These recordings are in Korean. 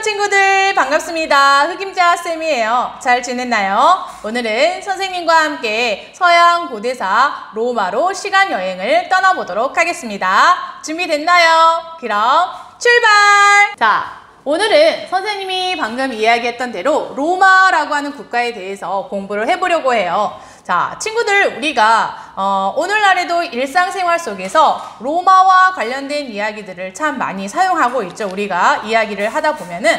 유치원 친구들 반갑습니다. 흑임자 쌤이에요. 잘 지냈나요? 오늘은 선생님과 함께 서양 고대사 로마로 시간 여행을 떠나보도록 하겠습니다. 준비됐나요? 그럼 출발! 자, 오늘은 선생님이 방금 이야기했던 대로 로마라고 하는 국가에 대해서 공부를 해보려고 해요. 자, 친구들, 우리가 오늘날에도 일상생활 속에서 로마와 관련된 이야기들을 참 많이 사용하고 있죠. 우리가 이야기를 하다 보면은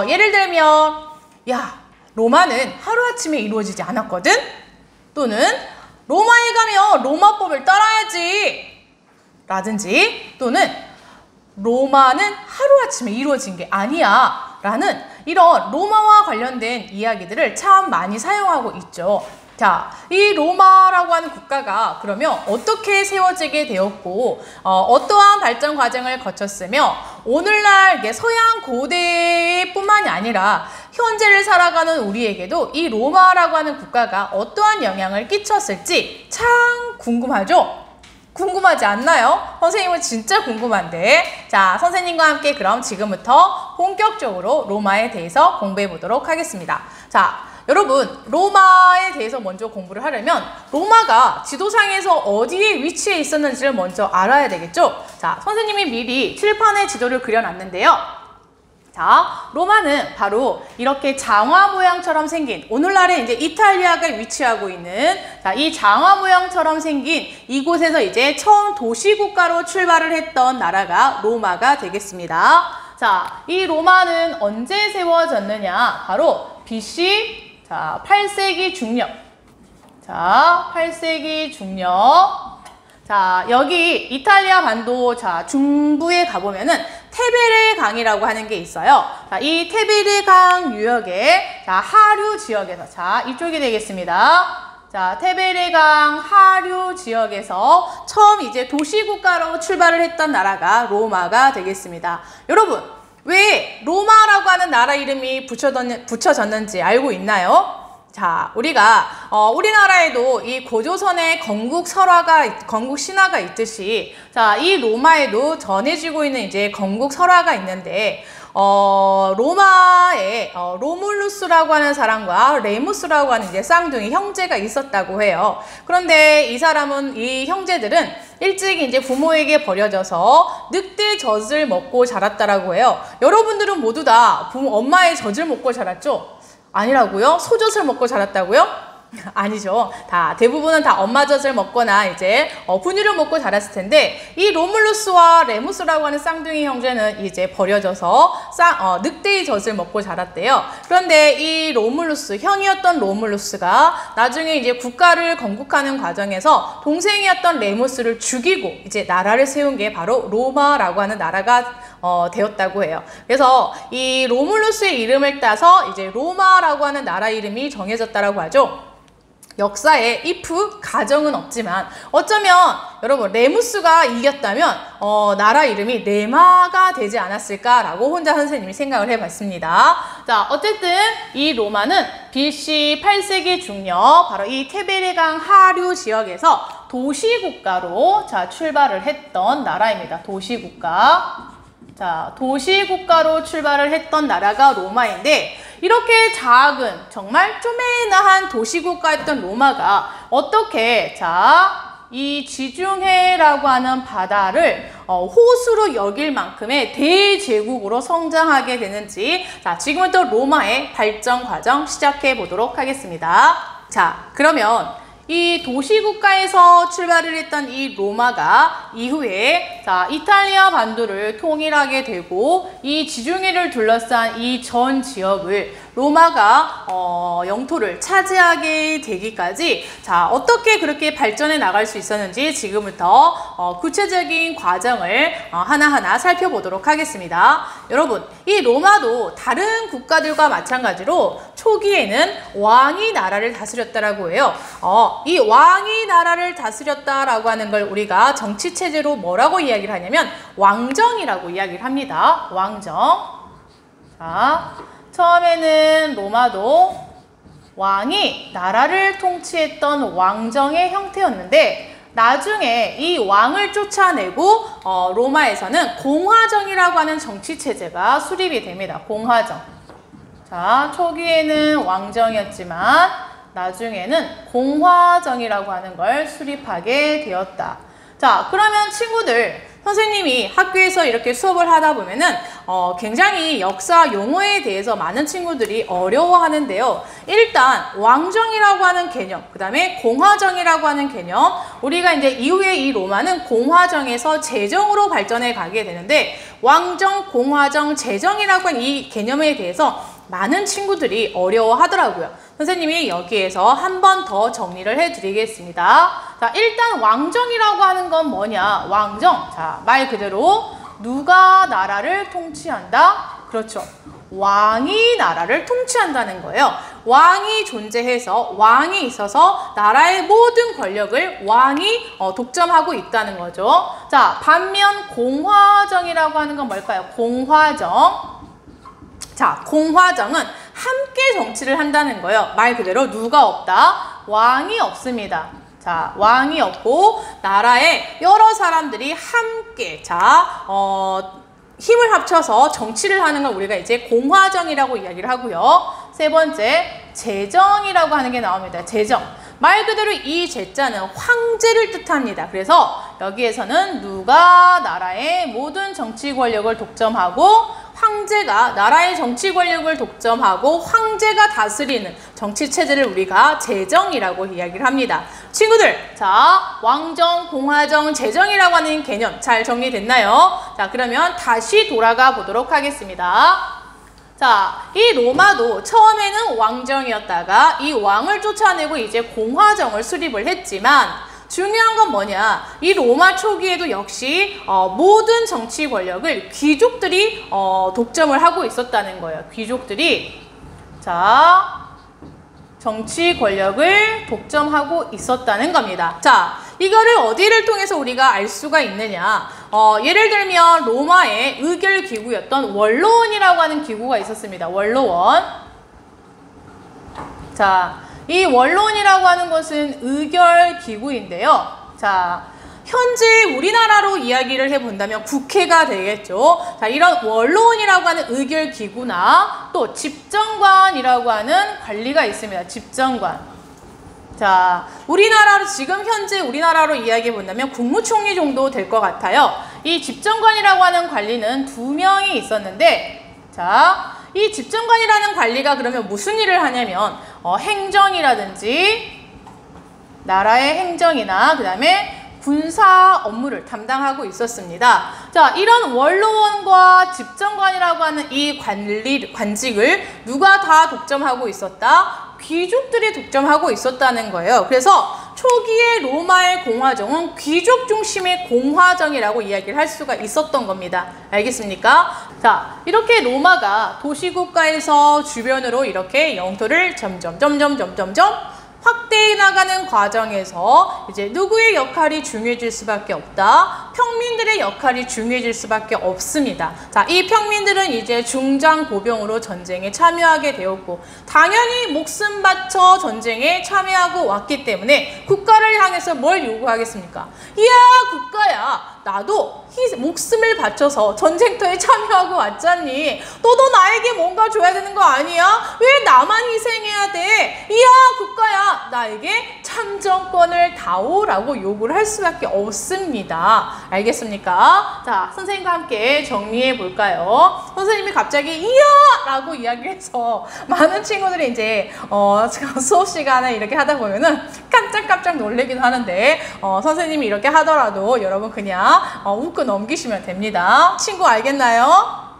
예를 들면 야, 로마는 하루아침에 이루어지지 않았거든? 또는 로마에 가면 로마법을 따라야지 라든지, 또는 로마는 하루아침에 이루어진 게 아니야 라는 이런 로마와 관련된 이야기들을 참 많이 사용하고 있죠. 자, 이 로마라고 하는 국가가 그러면 어떻게 세워지게 되었고 어떠한 발전 과정을 거쳤으며 오늘날 서양 고대뿐만이 아니라 현재를 살아가는 우리에게도 이 로마라고 하는 국가가 어떠한 영향을 끼쳤을지 참 궁금하죠? 궁금하지 않나요? 선생님은 진짜 궁금한데. 자, 선생님과 함께 그럼 지금부터 본격적으로 로마에 대해서 공부해 보도록 하겠습니다. 자, 여러분, 로마에 대해서 먼저 공부를 하려면 로마가 지도상에서 어디에 위치해 있었는지를 먼저 알아야 되겠죠? 자, 선생님이 미리 칠판에 지도를 그려놨는데요. 자, 로마는 바로 이렇게 장화 모양처럼 생긴, 오늘날에 이제 이탈리아가 위치하고 있는, 자, 이 장화 모양처럼 생긴 이곳에서 이제 처음 도시국가로 출발을 했던 나라가 로마가 되겠습니다. 자, 이 로마는 언제 세워졌느냐? 바로 BC 8세기 중력. 자, 8세기 중력. 자, 여기 이탈리아 반도 중부에 가보면은 테베레 강이라고 하는 게 있어요. 자, 이 테베레 강 유역의 하류 지역에서, 이쪽이 되겠습니다. 자, 테베레 강 하류 지역에서 처음 이제 도시국가로 출발을 했던 나라가 로마가 되겠습니다. 여러분, 왜 로마라고 하는 나라 이름이 붙여졌는지 알고 있나요? 자, 우리가 우리나라에도 이 고조선의 건국 신화가 있듯이, 자, 이 로마에도 전해지고 있는 이제 건국 설화가 있는데, 로마에 로물루스라고 하는 사람과 레무스라고 하는 이제 쌍둥이 형제가 있었다고 해요. 그런데 이 형제들은 일찍 이제 부모에게 버려져서 늑대 젖을 먹고 자랐다라고 해요. 여러분들은 모두 다 엄마의 젖을 먹고 자랐죠? 아니라고요? 소젖을 먹고 자랐다고요? 아니죠. 대부분은 다 엄마 젖을 먹거나 이제 분유를 먹고 자랐을 텐데, 이 로물루스와 레무스라고 하는 쌍둥이 형제는 이제 버려져서 늑대의 젖을 먹고 자랐대요. 그런데 이 형이었던 로물루스가 나중에 이제 국가를 건국하는 과정에서 동생이었던 레무스를 죽이고 이제 나라를 세운 게 바로 로마라고 하는 나라가 되었다고 해요. 그래서 이 로물루스의 이름을 따서 이제 로마라고 하는 나라 이름이 정해졌다라고 하죠. 역사에 if 가정은 없지만 어쩌면 여러분 레무스가 이겼다면 나라 이름이 레마가 되지 않았을까라고 혼자 선생님이 생각을 해봤습니다. 자, 어쨌든 이 로마는 BC 8세기 중력 바로 이 테베레강 하류 지역에서 도시국가로 출발을 했던 나라입니다. 도시국가. 자, 도시국가로 출발을 했던 나라가 로마인데, 이렇게 작은 정말 쪼매나한 도시국가였던 로마가 어떻게 이 지중해라고 하는 바다를 호수로 여길 만큼의 대제국으로 성장하게 되는지, 자, 지금부터 로마의 발전 과정 시작해 보도록 하겠습니다. 자, 그러면 이 도시국가에서 출발을 했던 이 로마가 이후에 이탈리아 반도를 통일하게 되고 이 지중해를 둘러싼 이 전 지역을 로마가 영토를 차지하게 되기까지 어떻게 그렇게 발전해 나갈 수 있었는지 지금부터 구체적인 과정을 하나하나 살펴보도록 하겠습니다. 여러분, 이 로마도 다른 국가들과 마찬가지로 초기에는 왕이 나라를 다스렸다라고 해요. 이 왕이 나라를 다스렸다라고 하는 걸 우리가 정치체제로 뭐라고 이야기를 하냐면 왕정이라고 이야기를 합니다. 왕정. 자, 처음에는 로마도 왕이 나라를 통치했던 왕정의 형태였는데, 나중에 이 왕을 쫓아내고 로마에서는 공화정이라고 하는 정치체제가 수립이 됩니다. 공화정. 자, 초기에는 왕정이었지만 나중에는 공화정이라고 하는 걸 수립하게 되었다. 자, 그러면 친구들, 선생님이 학교에서 이렇게 수업을 하다 보면은 굉장히 역사 용어에 대해서 많은 친구들이 어려워하는데요. 일단 왕정이라고 하는 개념, 그 다음에 공화정이라고 하는 개념, 우리가 이제 이후에 이 로마는 공화정에서 제정으로 발전해 가게 되는데 왕정, 공화정, 제정이라고 하는 이 개념에 대해서 많은 친구들이 어려워하더라고요. 선생님이 여기에서 한 번 더 정리를 해드리겠습니다. 자, 일단 왕정이라고 하는 건 뭐냐? 왕정. 자, 말 그대로 누가 나라를 통치한다? 그렇죠. 왕이 나라를 통치한다는 거예요. 왕이 존재해서, 왕이 있어서 나라의 모든 권력을 왕이 독점하고 있다는 거죠. 자, 반면 공화정이라고 하는 건 뭘까요? 공화정. 자, 공화정은 함께 정치를 한다는 거예요. 말 그대로 누가 없다? 왕이 없습니다. 자, 왕이 없고 나라에 여러 사람들이 함께 힘을 합쳐서 정치를 하는 걸 우리가 이제 공화정이라고 이야기를 하고요. 세 번째, 제정이라고 하는 게 나옵니다. 제정. 말 그대로 이 제자는 황제를 뜻합니다. 그래서 여기에서는 누가 나라의 모든 정치 권력을 독점하고 황제가 나라의 정치 권력을 독점하고 황제가 다스리는 정치 체제를 우리가 제정이라고 이야기를 합니다. 친구들, 자, 왕정, 공화정, 제정이라고 하는 개념 잘 정리됐나요? 자, 그러면 다시 돌아가 보도록 하겠습니다. 자, 이 로마도 처음에는 왕정이었다가 이 왕을 쫓아내고 이제 공화정을 수립을 했지만 중요한 건 뭐냐? 이 로마 초기에도 역시 모든 정치 권력을 귀족들이 독점을 하고 있었다는 거예요. 귀족들이 자, 정치 권력을 독점하고 있었다는 겁니다. 자, 이거를 어디를 통해서 우리가 알 수가 있느냐? 예를 들면 로마의 의결 기구였던 원로원이라고 하는 기구가 있었습니다. 원로원. 자, 이 원로원이라고 하는 것은 의결 기구인데요. 자, 현재 우리나라로 이야기를 해본다면 국회가 되겠죠. 자, 이런 원로원이라고 하는 의결 기구나 또 집정관이라고 하는 관리가 있습니다. 집정관. 자, 우리나라로 지금 현재 우리나라로 이야기해 본다면 국무총리 정도 될 것 같아요. 이 집정관이라고 하는 관리는 2명이 있었는데, 자, 이 집정관이라는 관리가 그러면 무슨 일을 하냐면 행정이라든지 나라의 행정이나 그 다음에 군사 업무를 담당하고 있었습니다. 자, 이런 원로원과 집정관이라고 하는 이 관직을 누가 다 독점하고 있었다? 귀족들이 독점하고 있었다는 거예요. 그래서 초기의 로마의 공화정은 귀족 중심의 공화정이라고 이야기를 할 수가 있었던 겁니다. 알겠습니까? 자, 이렇게 로마가 도시국가에서 주변으로 이렇게 영토를 점점 확대해 나가는 과정에서 이제 누구의 역할이 중요해질 수밖에 없다? 평민들의 역할이 중요해질 수밖에 없습니다. 자, 이 평민들은 이제 중장보병으로 전쟁에 참여하게 되었고 당연히 목숨 바쳐 전쟁에 참여하고 왔기 때문에 국가를 향해서 뭘 요구하겠습니까? 이야, 국가야, 나도 목숨을 바쳐서 전쟁터에 참여하고 왔잖니. 너도 나에게 뭔가 줘야 되는 거 아니야? 왜 나만 희생해야 돼? 이야, 국가야, 나에게 참정권을 다오라고 요구를 할 수밖에 없습니다. 알겠습니까? 자, 선생님과 함께 정리해 볼까요? 선생님이 갑자기 이야! 라고 이야기해서 많은 친구들이 이제 수업 시간에 이렇게 하다 보면은 깜짝깜짝 놀라기도 하는데 선생님이 이렇게 하더라도 여러분 그냥 웃고 넘기시면 됩니다. 친구 알겠나요?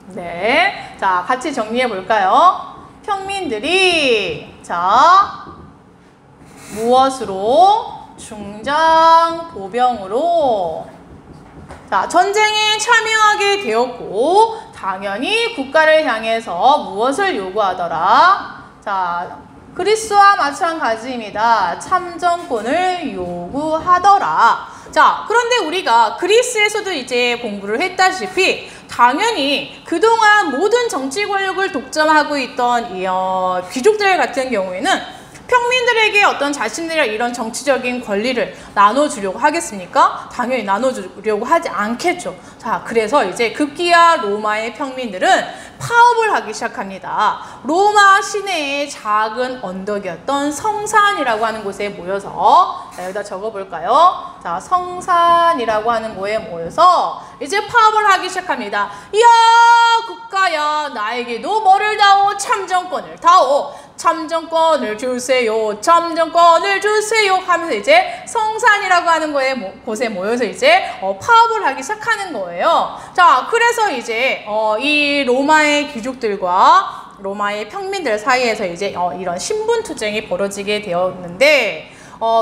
네. 자, 같이 정리해 볼까요? 평민들이 자, 무엇으로? 중장보병으로 자, 전쟁에 참여하게 되었고 당연히 국가를 향해서 무엇을 요구하더라? 자, 그리스와 마찬가지입니다. 참정권을 요구하더라. 자, 그런데 우리가 그리스에서도 이제 공부를 했다시피 당연히 그동안 모든 정치 권력을 독점하고 있던 이 귀족들 같은 경우에는 평민들에게 어떤 자신들의 이런 정치적인 권리를 나눠주려고 하겠습니까? 당연히 나눠주려고 하지 않겠죠. 자, 그래서 이제 급기야 로마의 평민들은 파업을 하기 시작합니다. 로마 시내의 작은 언덕이었던 성산이라고 하는 곳에 모여서, 자, 여기다 적어볼까요? 자, 성산이라고 하는 곳에 모여서 이제 파업을 하기 시작합니다. 이야, 국가야, 나에게도 뭐를 다오? 참정권을 다오. 참정권을 주세요. 참정권을 주세요. 하면서 이제 성산이라고 하는 곳에 모여서 이제 파업을 하기 시작하는 거예요. 자, 그래서 이제 이 로마의 귀족들과 로마의 평민들 사이에서 이제 이런 신분투쟁이 벌어지게 되었는데,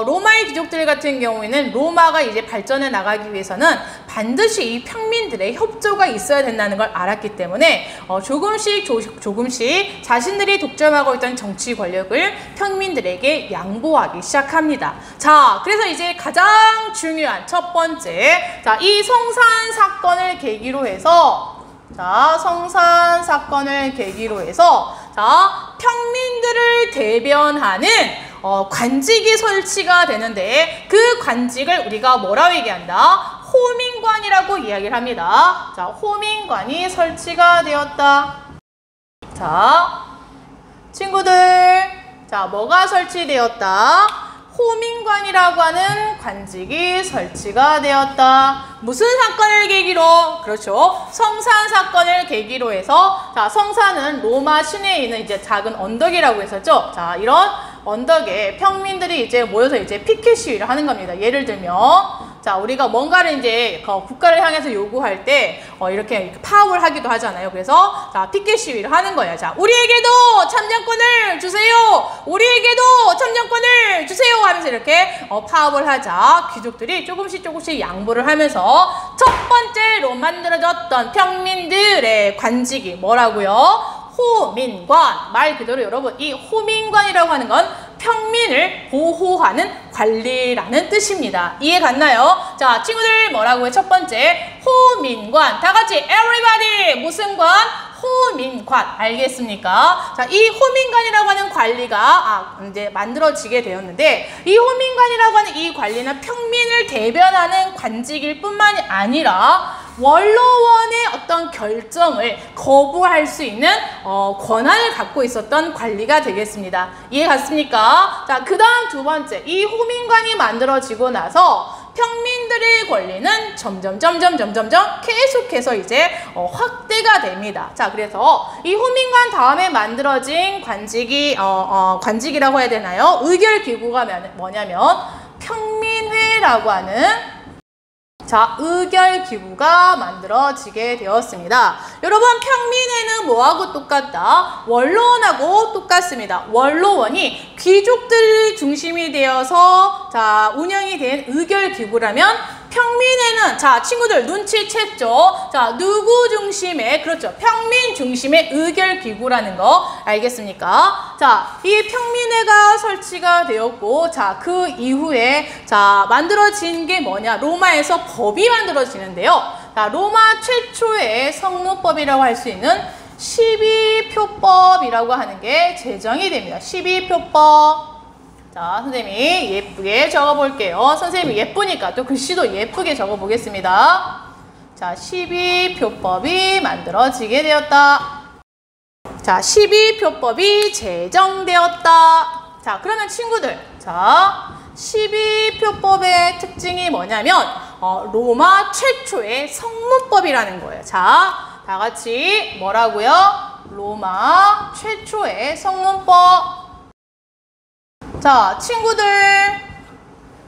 로마의 귀족들 같은 경우에는 로마가 이제 발전해 나가기 위해서는 반드시 이 평민들의 협조가 있어야 된다는 걸 알았기 때문에 조금씩 자신들이 독점하고 있던 정치 권력을 평민들에게 양보하기 시작합니다. 자, 그래서 이제 가장 중요한 첫 번째, 자, 이 성산 사건을 계기로 해서, 자, 평민들을 대변하는 관직이 설치가 되는데, 그 관직을 우리가 뭐라고 얘기한다? 호민관이라고 이야기를 합니다. 자, 호민관이 설치가 되었다. 자, 친구들, 자, 뭐가 설치되었다? 호민관이라고 하는 관직이 설치가 되었다. 무슨 사건을 계기로? 그렇죠. 성산 사건을 계기로 해서, 자, 성산은 로마 시내에 있는 이제 작은 언덕이라고 했었죠. 자, 이런 언덕에 평민들이 이제 모여서 이제 피켓 시위를 하는 겁니다. 예를 들면, 자, 우리가 뭔가를 이제 국가를 향해서 요구할 때 이렇게 파업을 하기도 하잖아요. 그래서 자, 피켓 시위를 하는 거예요. 자, 우리에게도 참정권을 주세요. 우리에게도 참정권을 주세요. 하면서 이렇게 파업을 하자 귀족들이 조금씩 양보를 하면서 첫 번째로 만들어졌던 평민들의 관직이 뭐라고요? 호민관. 말 그대로 여러분, 이 호민관이라고 하는 건 평민을 보호하는 관리라는 뜻입니다. 이해 갔나요? 자, 친구들 뭐라고요? 첫 번째, 호민관. 다 같이 everybody. 무슨 관? 호민관. 알겠습니까? 자, 이 호민관이라고 하는 관리가 이제 만들어지게 되었는데, 이 호민관이라고 하는 이 관리는 평민을 대변하는 관직일 뿐만이 아니라 원로원의 어떤 결정을 거부할 수 있는 권한을 갖고 있었던 관리가 되겠습니다. 이해 갔습니까? 자, 그 다음 두 번째, 이 호민관이 만들어지고 나서 평민들의 권리는 점점 계속해서 이제 확대가 됩니다. 자, 그래서 이 호민관 다음에 만들어진 관직이라고 해야 되나요? 의결기구가 뭐냐면 평민회라고 하는, 자, 의결기구가 만들어지게 되었습니다. 여러분, 평민회는 뭐하고 똑같다? 원로원하고 똑같습니다. 원로원이 귀족들 중심이 되어서 자, 운영이 된 의결기구라면, 평민회는, 자, 친구들 눈치챘죠? 자, 누구 중심의, 그렇죠, 평민 중심의 의결기구라는 거 알겠습니까? 자, 이 평민회가 설치가 되었고, 자, 그 이후에 자, 만들어진 게 뭐냐? 로마에서 법이 만들어지는데요. 자, 로마 최초의 성문법이라고 할 수 있는 12표법이라고 하는 게 제정이 됩니다. 12표법. 자, 선생님이 예쁘게 적어볼게요. 선생님이 예쁘니까 또 글씨도 예쁘게 적어보겠습니다. 자, 12표법이 만들어지게 되었다. 자, 12표법이 제정되었다. 자, 그러면 친구들, 자, 12표법의 특징이 뭐냐면 로마 최초의 성문법이라는 거예요. 자, 다 같이 뭐라고요? 로마 최초의 성문법. 자, 친구들,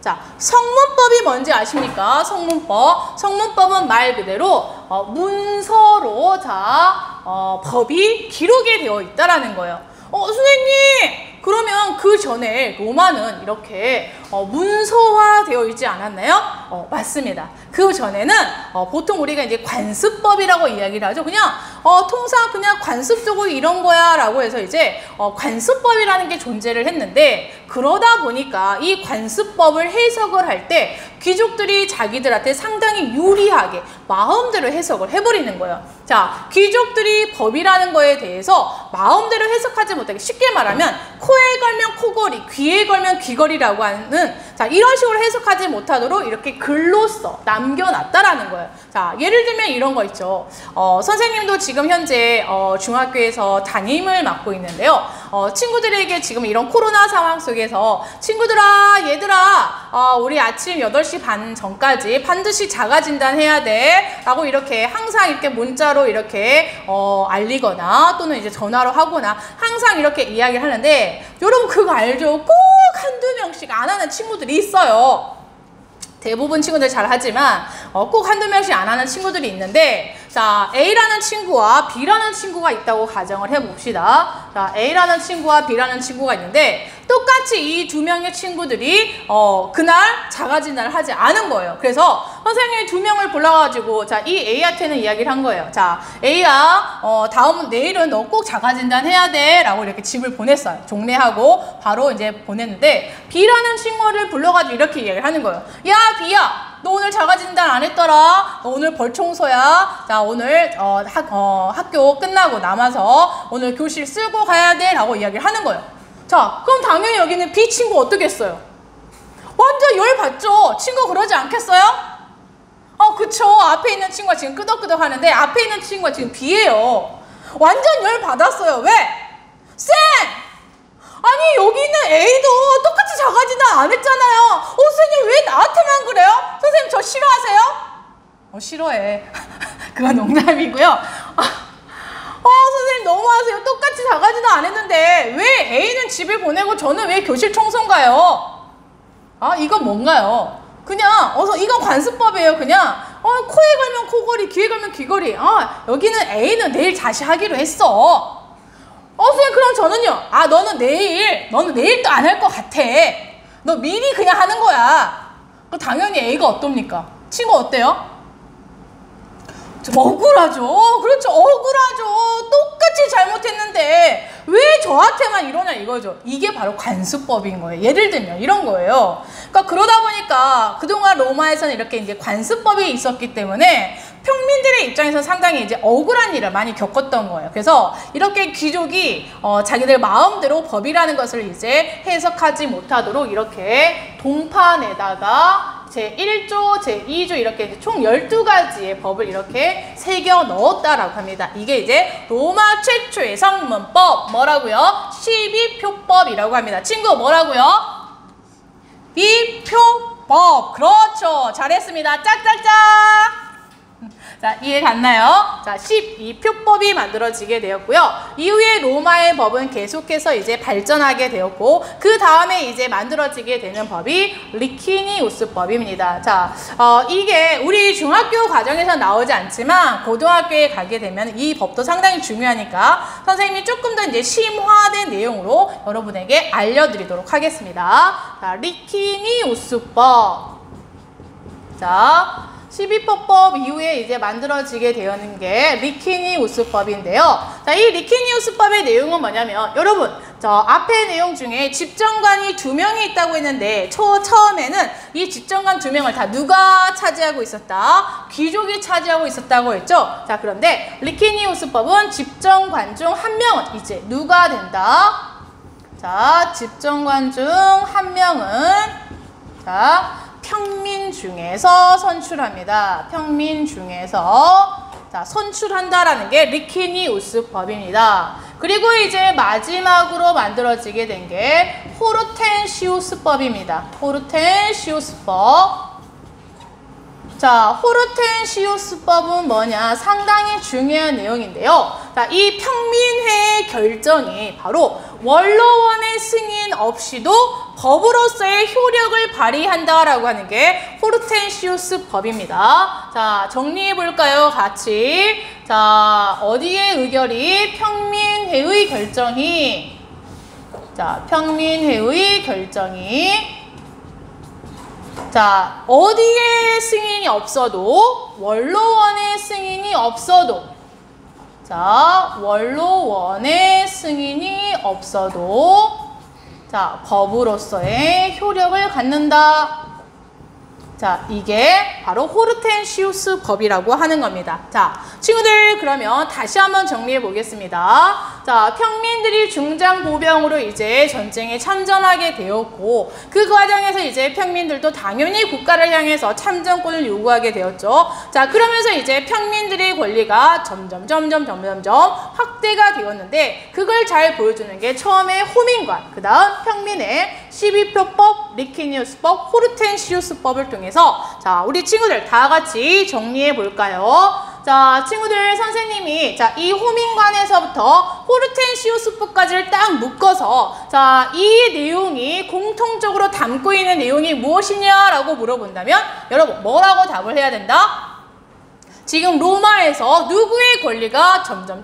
자, 성문법이 뭔지 아십니까? 성문법은 말 그대로 문서로 자, 법이 기록이 되어 있다라는 거예요. 선생님, 그러면 그 전에 로마는 이렇게 문서화되어 있지 않았나요? 맞습니다. 그 전에는 보통 우리가 이제 관습법이라고 이야기를 하죠. 그냥 통상 그냥 관습적으로 이런 거야 라고 해서 이제 관습법이라는 게 존재를 했는데, 그러다 보니까 이 관습법을 해석을 할 때 귀족들이 자기들한테 상당히 유리하게 마음대로 해석을 해버리는 거예요. 자, 귀족들이 법이라는 거에 대해서 마음대로 해석하지 못하게, 쉽게 말하면 코에 걸면 코걸이, 귀에 걸면 귀걸이라고 하는, 자, 이런 식으로 해석하지 못하도록 이렇게 글로써 남겨놨다라는 거예요. 자, 예를 들면 이런 거 있죠. 선생님도 지금 현재 중학교에서 담임을 맡고 있는데요. 친구들에게 지금 이런 코로나 상황 속에서 친구들아, 얘들아, 우리 아침 8시 반 전까지 반드시 자가진단 해야 돼 라고 이렇게 항상 이렇게 문자로 이렇게 알리거나 또는 이제 전화로 하거나 항상 이렇게 이야기를 하는데, 여러분 그거 알죠? 꼭 한두 명씩 안 하는 친구들이 있어요. 대부분 친구들 잘 하지만 꼭 한두 명씩 안 하는 친구들이 있는데, 자, A라는 친구와 B라는 친구가 있다고 가정을 해봅시다. 자, A라는 친구와 B라는 친구가 있는데 똑같이 이 두 명의 친구들이 그날 자가진단을 하지 않은 거예요. 그래서 선생님이 두 명을 불러가지고, 자, 이 A한테는 이야기를 한 거예요. 자, A야, 내일은 너 꼭 자가진단 해야 돼 라고 이렇게 집을 보냈어요. 종례하고 바로 이제 보냈는데, B라는 친구를 불러가지고 이렇게 이야기를 하는 거예요. 야, B야, 너 오늘 자가진단 안 했더라. 너 오늘 벌청소야. 자, 오늘 학교 끝나고 남아서 오늘 교실 쓰고 가야 돼 라고 이야기를 하는 거예요. 자, 그럼 당연히 여기는 B 친구 어떻게 했어요? 완전 열받죠? 친구 그러지 않겠어요? 그쵸. 앞에 있는 친구가 지금 끄덕끄덕 하는데 앞에 있는 친구가 지금 B예요. 완전 열받았어요. 왜? 쌤! 아니, 여기 있는 A도 똑같이 자가진단 안 했잖아요. 선생님 왜 나한테만 그래요? 선생님 저 싫어하세요? 싫어해. 그건 농담이고요. 선생님 너무하세요. 똑같이 자가진단 안 했는데 왜 A는 집을 보내고 저는 왜 교실 청소인가요? 이건 뭔가요? 그냥 이건 관습법이에요. 그냥 코에 걸면 코걸이, 귀에 걸면 귀걸이. 여기는 A는 내일 다시 하기로 했어. 선생님 그럼 저는요? 너는 내일 또 안 할 것 같아. 너 미리 그냥 하는 거야. 그럼 당연히 A가 어떻습니까? 친구 어때요? 억울하죠. 그렇죠. 억울하죠. 똑같이 잘못했는데 왜 저한테만 이러냐 이거죠. 이게 바로 관습법인 거예요. 예를 들면 이런 거예요. 그러니까 그러다 보니까 그동안 로마에서는 이렇게 이제 관습법이 있었기 때문에 평민들의 입장에서 상당히 이제 억울한 일을 많이 겪었던 거예요. 그래서 이렇게 귀족이 자기들 마음대로 법이라는 것을 이제 해석하지 못하도록 이렇게 동판에다가 제1조, 제2조 이렇게 총 12가지의 법을 이렇게 새겨 넣었다라고 합니다. 이게 이제 로마 최초의 성문법, 뭐라고요? 12표법이라고 합니다. 친구 뭐라고요? 비표법. 그렇죠. 잘했습니다. 짝짝짝. 자, 이해 갔나요? 자, 12표법이 만들어지게 되었고요. 이후에 로마의 법은 계속해서 이제 발전하게 되었고, 그 다음에 이제 만들어지게 되는 법이 리키니우스법입니다. 자, 이게 우리 중학교 과정에서 나오지 않지만 고등학교에 가게 되면 이 법도 상당히 중요하니까 선생님이 조금 더 이제 심화된 내용으로 여러분에게 알려드리도록 하겠습니다. 자, 리키니우스법. 자, 12표법 이후에 이제 만들어지게 되는 게 리키니우스법인데요. 자, 이 리키니우스법의 내용은 뭐냐면, 여러분, 저 앞에 내용 중에 집정관이 2명이 있다고 했는데 처음에는 이 집정관 2명을 다 누가 차지하고 있었다? 귀족이 차지하고 있었다고 했죠. 자, 그런데 리키니우스법은 집정관 중 1명은 이제 누가 된다? 자, 집정관 중 1명은 자, 평민 중에서 선출합니다. 평민 중에서 자, 선출한다라는 게 리키니우스법입니다. 그리고 이제 마지막으로 만들어지게 된 게 호르텐시우스법입니다. 호르텐시우스법. 자, 호르텐시우스법은 뭐냐? 상당히 중요한 내용인데요. 자, 이 평민회의 결정이 바로 원로원의 승인 없이도 법으로서의 효력을 발휘한다라고 하는 게 호르텐시우스법입니다. 자, 정리해 볼까요? 같이. 자, 어디에 의결이? 평민회의 결정이. 자, 평민회의 결정이 자, 어디에 승인이 없어도, 원로원의 승인이 없어도, 자, 원로원의 승인이 없어도, 자, 법으로서의 효력을 갖는다. 자, 이게 바로 호르텐시우스 법이라고 하는 겁니다. 자, 친구들 그러면 다시 한번 정리해 보겠습니다. 자, 평민들이 중장보병으로 이제 전쟁에 참전하게 되었고, 그 과정에서 이제 평민들도 당연히 국가를 향해서 참전권을 요구하게 되었죠. 자, 그러면서 이제 평민들의 권리가 점점 확대가 되었는데, 그걸 잘 보여주는 게 처음에 호민관, 그 다음 평민의 12표법, 리키니우스법, 호르텐시우스법을 통해서 자, 우리 친구들 다 같이 정리해 볼까요? 자, 친구들 선생님이 자, 이 호민관에서부터 호르텐시우스법까지를 딱 묶어서 자, 이 내용이 공통적으로 담고 있는 내용이 무엇이냐라고 물어본다면 여러분 뭐라고 답을 해야 된다? 지금 로마에서 누구의 권리가 점점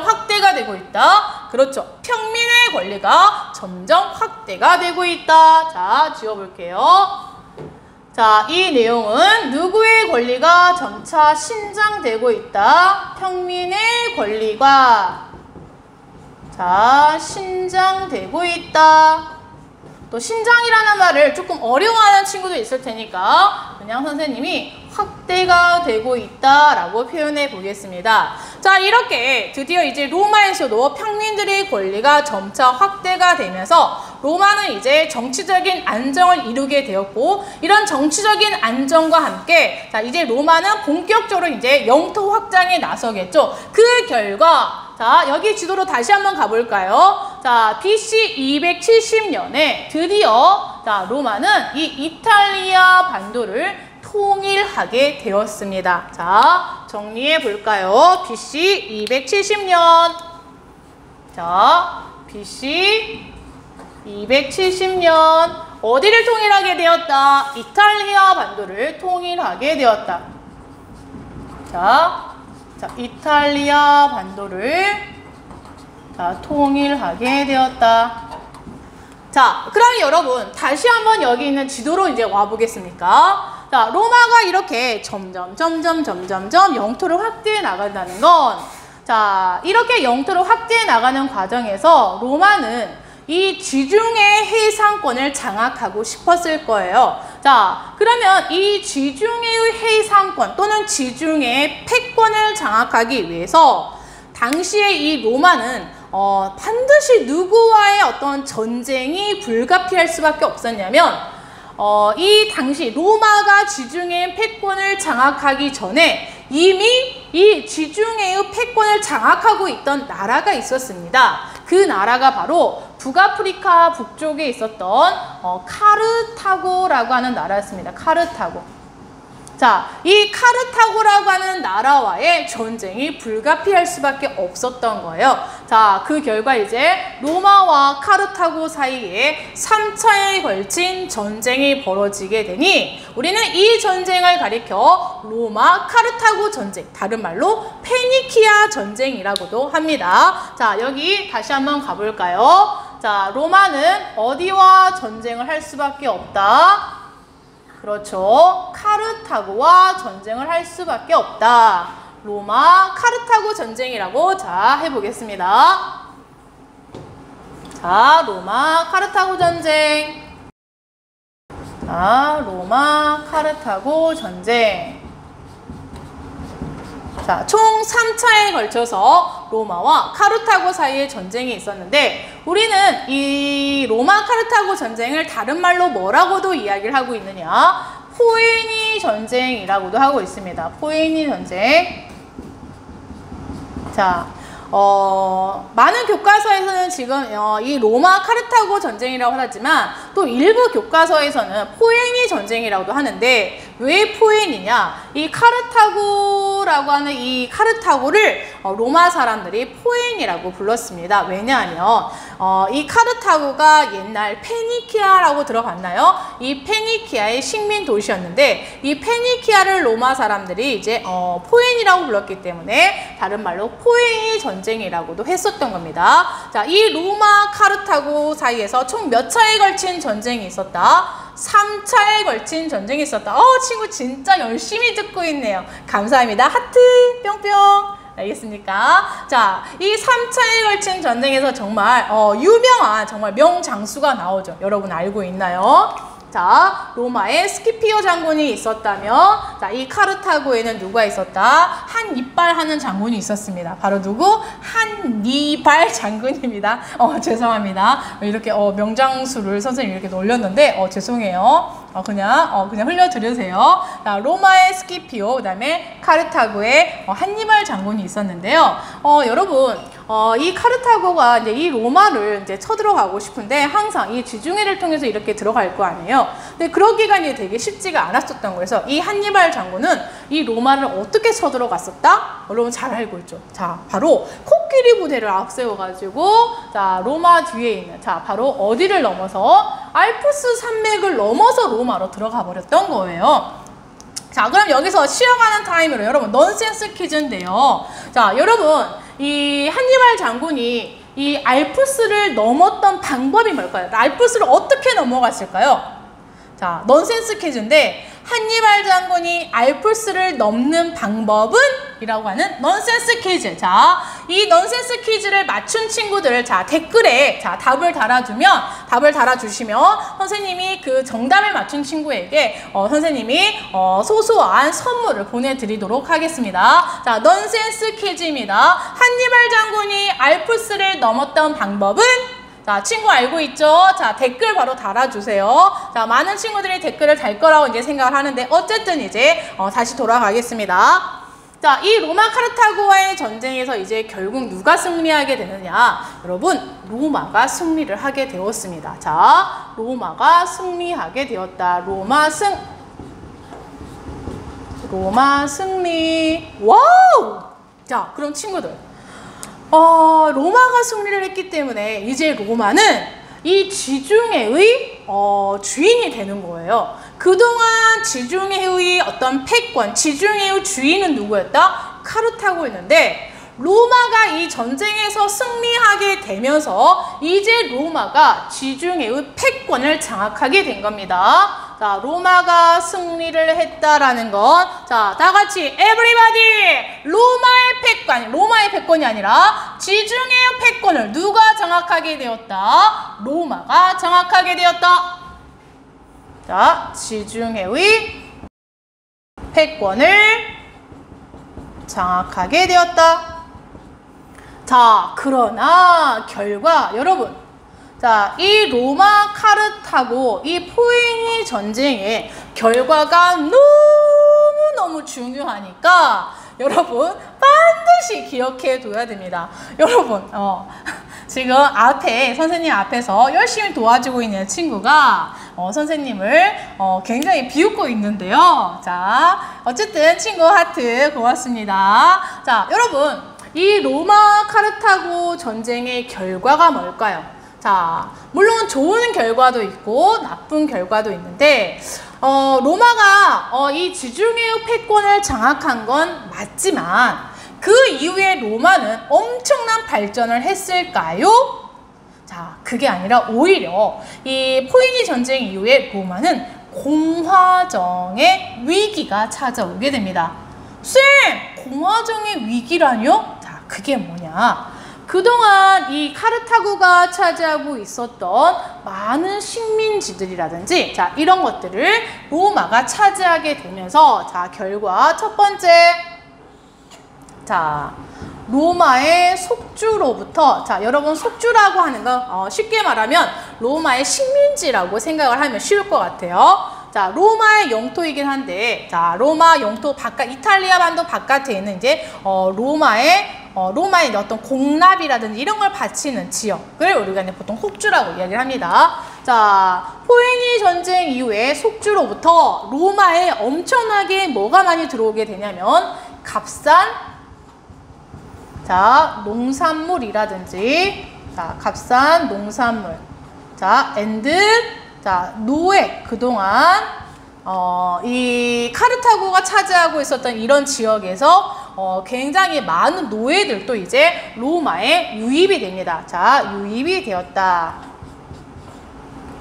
확대가 되고 있다? 그렇죠. 평민의 권리가 점점 확대가 되고 있다. 자, 지워볼게요. 자, 이 내용은 누구의 권리가 점차 신장되고 있다? 평민의 권리가 자, 신장되고 있다. 또 신장이라는 말을 조금 어려워하는 친구도 있을 테니까 그냥 선생님이 확대가 되고 있다라고 표현해 보겠습니다. 자, 이렇게 드디어 이제 로마에서도 평민들의 권리가 점차 확대가 되면서 로마는 이제 정치적인 안정을 이루게 되었고, 이런 정치적인 안정과 함께 자, 이제 로마는 본격적으로 이제 영토 확장에 나서겠죠. 그 결과 자, 여기 지도로 다시 한번 가볼까요? 자, BC 270년에 드디어 자, 로마는 이 이탈리아 반도를 통일하게 되었습니다. 자, 정리해 볼까요? BC 270년. 자, BC 270년. 어디를 통일하게 되었다? 이탈리아 반도를 통일하게 되었다. 자, 이탈리아 반도를 자, 통일하게 되었다. 자, 그럼 여러분 다시 한번 여기 있는 지도로 이제 와보겠습니까? 자, 로마가 이렇게 점점 영토를 확대해 나간다는 건 자, 이렇게 영토를 확대해 나가는 과정에서 로마는 이 지중해 해상권을 장악하고 싶었을 거예요. 자, 그러면 이 지중해의 해상권 또는 지중해 패권을 장악하기 위해서 당시에 이 로마는 반드시 누구와의 어떤 전쟁이 불가피할 수밖에 없었냐면 이 당시 로마가 지중해 패권을 장악하기 전에 이미 이 지중해의 패권을 장악하고 있던 나라가 있었습니다. 그 나라가 바로 북아프리카 북쪽에 있었던 카르타고라고 하는 나라였습니다. 카르타고. 자, 이 카르타고라고 하는 나라와의 전쟁이 불가피할 수밖에 없었던 거예요. 자, 그 결과 이제 로마와 카르타고 사이에 3차에 걸친 전쟁이 벌어지게 되니 우리는 이 전쟁을 가리켜 로마 카르타고 전쟁, 다른 말로 페니키아 전쟁이라고도 합니다. 자, 여기 다시 한번 가볼까요? 자, 로마는 어디와 전쟁을 할 수밖에 없다? 그렇죠. 카르타고와 전쟁을 할 수밖에 없다. 로마 카르타고 전쟁이라고 자 해보겠습니다. 자, 로마 카르타고 전쟁. 자, 로마 카르타고 전쟁. 자, 총 3차에 걸쳐서 로마와 카르타고 사이에 전쟁이 있었는데 우리는 이 로마 카르타고 전쟁을 다른 말로 뭐라고도 이야기를 하고 있느냐? 포에니 전쟁이라고도 하고 있습니다. 포에니 전쟁. 자, 많은 교과서에서는 지금 이 로마 카르타고 전쟁이라고 하지만 또 일부 교과서에서는 포에니 전쟁이라고도 하는데 왜 포에니냐? 이 카르타고라고 하는 이 카르타고를 로마 사람들이 포에니라고 불렀습니다. 왜냐하면 이 카르타고가 옛날 페니키아라고 들어봤나요? 이 페니키아의 식민 도시였는데 이 페니키아를 로마 사람들이 이제 포에니라고 불렀기 때문에 다른 말로 포에니 전쟁이라고도 했었던 겁니다. 자, 이 로마 카르타고 사이에서 총 몇 차에 걸친 전쟁이 있었다? 3차에 걸친 전쟁이 있었다. 친구 진짜 열심히 듣고 있네요. 감사합니다. 하트 뿅뿅. 알겠습니까? 자, 이 3차에 걸친 전쟁에서 정말 유명한 정말 명장수가 나오죠. 여러분 알고 있나요? 자, 로마에 스키피오 장군이 있었다면, 자, 이 카르타고에는 누가 있었다? 한니발 하는 장군이 있었습니다. 바로 누구? 한니발 장군입니다. 죄송합니다. 이렇게 명장수를 선생님이 이렇게 놀렸는데 죄송해요. 그냥 흘려드리세요. 자, 로마의 스키피오, 그 다음에 카르타고의 한니발 장군이 있었는데요. 여러분, 이 카르타고가 이제 이 로마를 이제 쳐들어가고 싶은데 항상 이 지중해를 통해서 이렇게 들어갈 거 아니에요. 근데 그러기가 이제 되게 쉽지가 않았었던 거에서 이 한니발 장군은 이 로마를 어떻게 쳐들어갔었다? 여러분 잘 알고 있죠. 자, 바로 코끼리 부대를 앞세워가지고 자, 로마 뒤에 있는 바로 어디를 넘어서 알프스 산맥을 넘어서 로마로 들어가 버렸던 거예요. 자, 그럼 여기서 쉬어가는 타임으로 여러분 넌센스 퀴즈인데요. 자, 여러분 이 한니발 장군이 이 알프스를 넘었던 방법이 뭘까요? 알프스를 어떻게 넘어갔을까요? 자, 넌센스 퀴즈인데 한니발 장군이 알프스를 넘는 방법은? 이라고 하는 넌센스 퀴즈. 자, 이 넌센스 퀴즈를 맞춘 친구들 댓글에 답을 달아주시면 선생님이 그 정답을 맞춘 친구에게 선생님이 소소한 선물을 보내드리도록 하겠습니다. 자, 넌센스 퀴즈입니다. 한니발 장군이 알프스를 넘었던 방법은? 자, 친구 알고 있죠? 자, 댓글 바로 달아주세요. 자, 많은 친구들이 댓글을 달 거라고 이제 생각을 하는데 어쨌든 이제 다시 돌아가겠습니다. 자, 이 로마 카르타고와의 전쟁에서 이제 결국 누가 승리하게 되느냐? 여러분, 로마가 승리를 하게 되었습니다. 자, 로마가 승리하게 되었다. 로마 승리. 와우! 자, 그럼 친구들. 로마가 승리를 했기 때문에 이제 로마는 이 지중해의 주인이 되는 거예요. 그동안 지중해의 어떤 패권, 지중해의 주인은 누구였다? 카르타고였는데 로마가 이 전쟁에서 승리하게 되면서 이제 로마가 지중해의 패권을 장악하게 된 겁니다. 자, 로마가 승리를 했다라는 건, 자, 다 같이 everybody! 로마의 패권이 아니라 지중해의 패권을 누가 장악하게 되었다? 로마가 장악하게 되었다. 자, 지중해의 패권을 장악하게 되었다. 자, 그러나 결과 여러분, 자, 이 로마 카르타고 이 포에니 전쟁의 결과가 너무너무 중요하니까 여러분 반드시 기억해 둬야 됩니다. 여러분, 지금 선생님 앞에서 열심히 도와주고 있는 친구가 선생님을 굉장히 비웃고 있는데요. 자, 어쨌든 친구 하트 고맙습니다. 자, 여러분, 이 로마 카르타고 전쟁의 결과가 뭘까요? 자, 물론 좋은 결과도 있고 나쁜 결과도 있는데 로마가 이 지중해의 패권을 장악한 건 맞지만 그 이후에 로마는 엄청난 발전을 했을까요? 자, 그게 아니라 오히려 이 포에니 전쟁 이후에 로마는 공화정의 위기가 찾아오게 됩니다. 쌤! 공화정의 위기라뇨? 자, 그게 뭐냐? 그동안 이 카르타고가 차지하고 있었던 많은 식민지들이라든지 자, 이런 것들을 로마가 차지하게 되면서 자, 결과 첫 번째, 자, 로마의 속주로부터, 자, 여러분 속주라고 하는 거 쉽게 말하면 로마의 식민지라고 생각을 하면 쉬울 것 같아요. 자, 로마의 영토이긴 한데, 자, 로마 영토 바깥, 이탈리아 반도 바깥에 있는 이제 로마의 어떤 공납이라든지 이런 걸 바치는 지역을 우리가 이제 보통 속주라고 이야기를 합니다. 자, 포에니 전쟁 이후에 속주로부터 로마에 엄청나게 뭐가 많이 들어오게 되냐면 값싼, 자, 농산물이라든지, 자, 값싼 농산물, 자, 자, 노예, 그동안 이 카르타고가 차지하고 있었던 이런 지역에서 굉장히 많은 노예들도 이제 로마에 유입이 됩니다. 자, 유입이 되었다.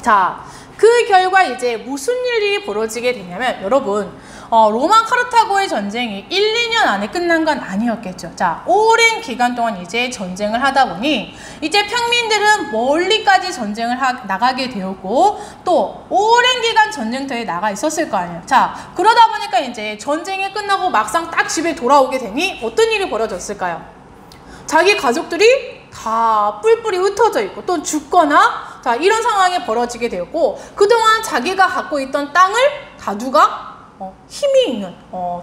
자, 그 결과 이제 무슨 일이 벌어지게 되냐면 여러분 로마 카르타고의 전쟁이 1, 2년 안에 끝난 건 아니었겠죠. 자, 오랜 기간 동안 이제 전쟁을 하다 보니 이제 평민들은 멀리까지 전쟁을 나가게 되었고 또 오랜 기간 전쟁터에 나가 있었을 거 아니에요. 자, 그러다 보니까 이제 전쟁이 끝나고 막상 딱 집에 돌아오게 되니 어떤 일이 벌어졌을까요? 자기 가족들이 다 뿔뿔이 흩어져 있고 또 죽거나 자 이런 상황이 벌어지게 되었고 그동안 자기가 갖고 있던 땅을 다 누가 힘이 있는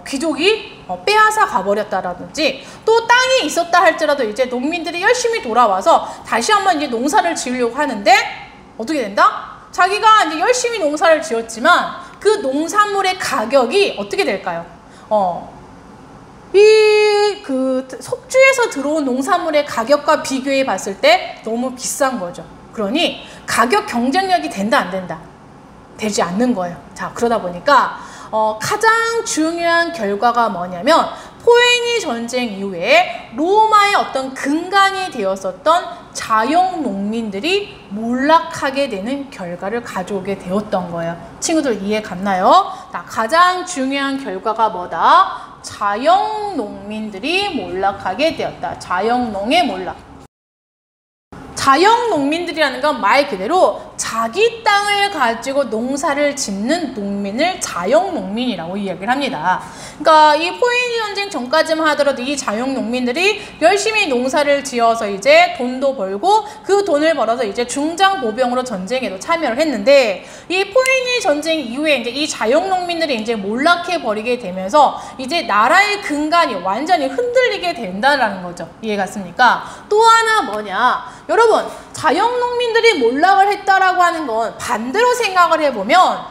귀족이 빼앗아 가버렸다라든지 또 땅이 있었다 할지라도 이제 농민들이 열심히 돌아와서 다시 한번 이제 농사를 지으려고 하는데 어떻게 된다? 자기가 이제 열심히 농사를 지었지만 그 농산물의 가격이 어떻게 될까요? 그 속주에서 들어온 농산물의 가격과 비교해 봤을 때 너무 비싼 거죠. 그러니 가격 경쟁력이 된다 안 된다? 되지 않는 거예요. 자, 그러다 보니까 가장 중요한 결과가 뭐냐면 포에니 전쟁 이후에 로마의 어떤 근간이 되었었던 자영 농민들이 몰락하게 되는 결과를 가져오게 되었던 거예요. 친구들 이해 갔나요? 자, 가장 중요한 결과가 뭐다? 자영 농민들이 몰락하게 되었다. 자영농의 몰락. 자영 농민들이라는 건 말 그대로 자기 땅을 가지고 농사를 짓는 농민을 자영 농민이라고 이야기를 합니다. 그러니까 이 포에니 전쟁 전까지만 하더라도 이 자영 농민들이 열심히 농사를 지어서 이제 돈도 벌고 그 돈을 벌어서 이제 중장 보병으로 전쟁에도 참여를 했는데 이 포에니 전쟁 이후에 이제 이 자영 농민들이 이제 몰락해 버리게 되면서 이제 나라의 근간이 완전히 흔들리게 된다라는 거죠. 이해갔습니까? 또 하나 뭐냐? 여러분, 자영농민들이 몰락을 했다라고 하는 건 반대로 생각을 해보면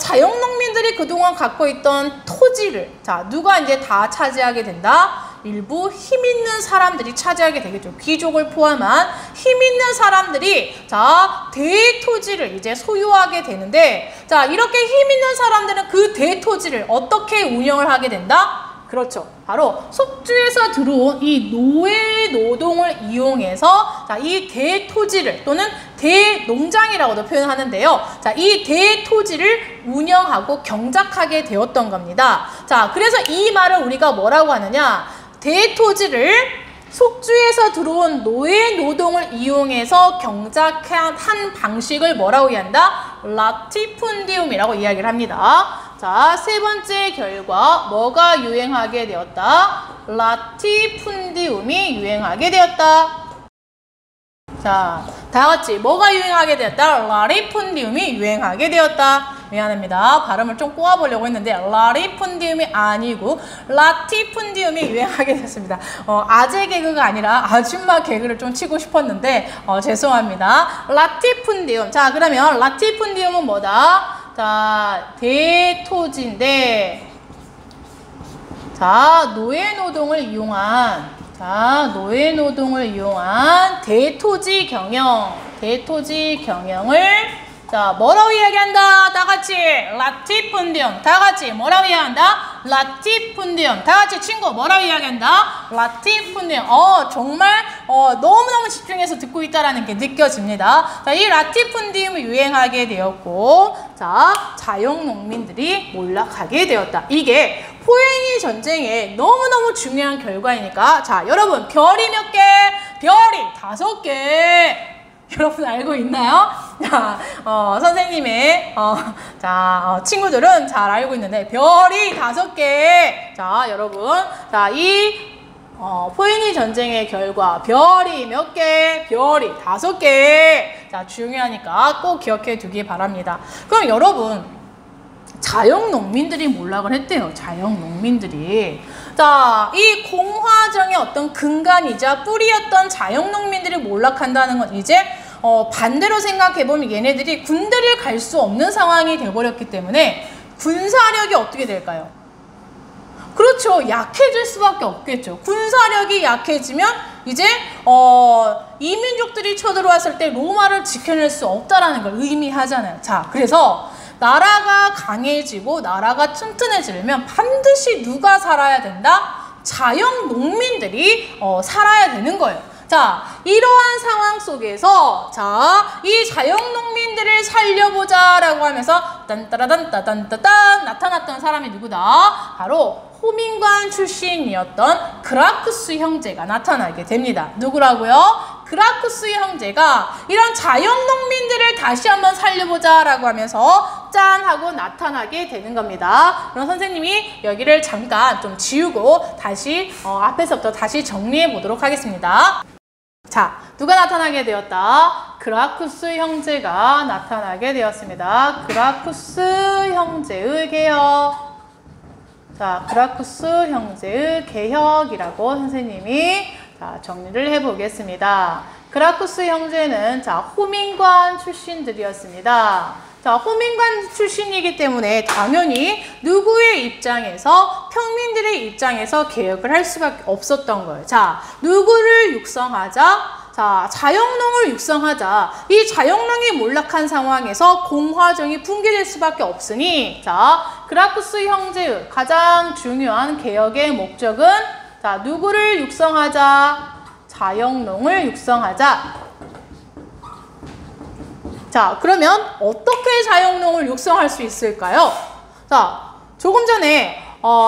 자영농민들이 그동안 갖고 있던 토지를 자 누가 이제 다 차지하게 된다? 일부 힘 있는 사람들이 차지하게 되겠죠. 귀족을 포함한 힘 있는 사람들이 자 대토지를 이제 소유하게 되는데 자 이렇게 힘 있는 사람들은 그 대토지를 어떻게 운영을 하게 된다? 그렇죠. 바로 속주에서 들어온 이 노예 노동을 이용해서 자, 이 대토지를 또는 대농장이라고도 표현하는데요. 자, 이 대토지를 운영하고 경작하게 되었던 겁니다. 자, 그래서 이 말을 우리가 뭐라고 하느냐? 대토지를 속주에서 들어온 노예 노동을 이용해서 경작한 방식을 뭐라고 이해한다? 라티푼디움이라고 이야기를 합니다. 자, 세 번째 결과 뭐가 유행하게 되었다? 라티푼디움이 유행하게 되었다. 자, 다 같이 뭐가 유행하게 되었다? 라티푼디움이 유행하게 되었다. 미안합니다. 발음을 좀 꼬아보려고 했는데 라티푼디움이 아니고 라티푼디움이 유행하게 됐습니다. 아재 개그가 아니라 아줌마 개그를 좀 치고 싶었는데 죄송합니다. 라티푼디움. 자, 그러면 라티푼디움은 뭐다? 자, 대토지인데 자, 노예노동을 이용한 대토지 경영을 자, 뭐라고 이야기한다? 다 같이 라티푼디움. 다 같이 뭐라고 이야기한다? 라티푼디움. 다 같이 친구 뭐라고 이야기한다? 라티푼디움. 정말 너무너무 집중해서 듣고 있다라는 게 느껴집니다. 자, 이 라티푼디움이 유행하게 되었고 자, 자영농민들이 몰락하게 되었다. 이게 포에니 전쟁의 너무너무 중요한 결과이니까 자, 여러분 별이 몇 개? 별이 5개. 여러분 알고 있나요? 자, 선생님의 친구들은 잘 알고 있는데 별이 5개. 자, 여러분, 자, 이 포에니 전쟁의 결과 별이 몇 개? 별이 5개. 자, 중요하니까 꼭 기억해 두기 바랍니다. 그럼 여러분, 자영농민들이 몰락을 했대요. 자영농민들이. 자, 이 공화정의 어떤 근간이자 뿌리였던 자영농민들이 몰락한다는 건 이제 반대로 생각해보면 얘네들이 군대를 갈 수 없는 상황이 돼버렸기 때문에 군사력이 어떻게 될까요? 그렇죠. 약해질 수밖에 없겠죠. 군사력이 약해지면 이제 이민족들이 쳐들어왔을 때 로마를 지켜낼 수 없다라는 걸 의미하잖아요. 자, 그래서 나라가 강해지고 나라가 튼튼해지려면 반드시 누가 살아야 된다? 자영 농민들이 살아야 되는 거예요. 자, 이러한 상황 속에서 자, 이 자영농민들을 살려보자라고 하면서 딴따라단따단따단 나타났던 사람이 누구다? 바로 호민관 출신이었던 그라쿠스 형제가 나타나게 됩니다. 누구라고요? 그라쿠스 형제가 이런 자영농민들을 다시 한번 살려보자라고 하면서 짠 하고 나타나게 되는 겁니다. 그럼 선생님이 여기를 잠깐 좀 지우고 다시 앞에서부터 다시 정리해 보도록 하겠습니다. 자, 누가 나타나게 되었다? 그라쿠스 형제가 나타나게 되었습니다. 그라쿠스 형제의 개혁. 자, 그라쿠스 형제의 개혁이라고 선생님이 정리를 해보겠습니다. 그라쿠스 형제는 호민관 출신들이었습니다. 자, 호민관 출신이기 때문에 당연히 누구의 입장에서 평민들의 입장에서 개혁을 할 수밖에 없었던 거예요. 자, 누구를 육성하자? 자, 자영농을 육성하자. 이 자영농이 몰락한 상황에서 공화정이 붕괴될 수밖에 없으니 자, 그라쿠스 형제의 가장 중요한 개혁의 목적은 자, 누구를 육성하자? 자영농을 육성하자. 자, 그러면 어떻게 자영농을 육성할 수 있을까요? 자, 조금 전에